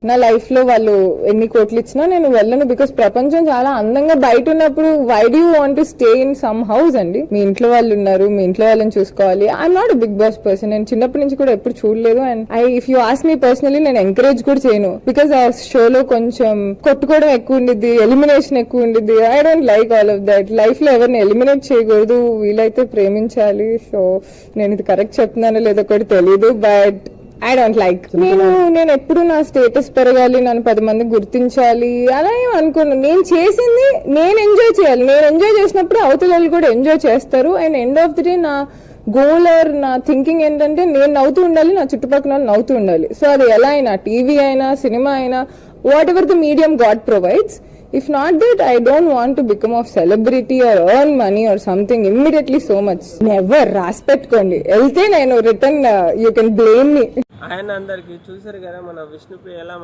నా లైఫ్ లో వాళ్ళు ఎన్ని కోట్లు ఇచ్చినా నేను వెళ్ళను. బికాస్ ప్రపంచం చాలా అందంగా బయట ఉన్నప్పుడు why do you want to stay in some house అండి. మీ ఇంట్లో వాళ్ళు ఉన్నారు, మీ ఇంట్లో వాళ్ళని చూసుకోవాలి. I'm not Bigg Boss person. నేను చిన్నప్పటి నుంచి కూడా ఎప్పుడు చూడలేదు. And if you ask me personally నేను ఎంకరేజ్ కూడా చేయను. బికాస్ ఆ షోలో కొంచెం కొట్టుకోవడం ఎక్కువ ఉండిద్ది, ఎలిమినేషన్ ఎక్కువ ఉండిద్ది. I don't like all of that. Life లో ఎవరిని ఎలిమినేట్ చేయకూడదు, వీలైతే ప్రేమించాలి. సో నేను ఇది కరెక్ట్ చెప్తున్నానో లేదో కూడా తెలియదు, బట్ ఐ డోంట్ లైక్. నేను ఎప్పుడు నా స్టేటస్ పెరగాలి, నన్ను 10 మంది గుర్తించాలి అలా ఏం అనుకోను. నేను చేసింది నేను ఎంజాయ్ చేయాలి. నేను ఎంజాయ్ చేసినప్పుడు అవతల వాళ్ళు కూడా ఎంజాయ్ చేస్తారు. And end of the day నా గోల్ ఆర్ నా థింకింగ్ ఏంటంటే నేను నవ్వుతూ ఉండాలి, నా చుట్టుపక్కల వాళ్ళు నవ్వుతూ ఉండాలి. సో అది ఎలా అయినా టీవీ అయినా సినిమా అయినా what ever the medium God provides. If not that, I don't want to become of celebrity or earn money or something immediately so much. Never. రాసిపెట్టుకోండి. వెళ్తే నేను return you can blame me. ఆయన అందరికి చూసారు కదా మన విష్ణుప్రియ ఎలా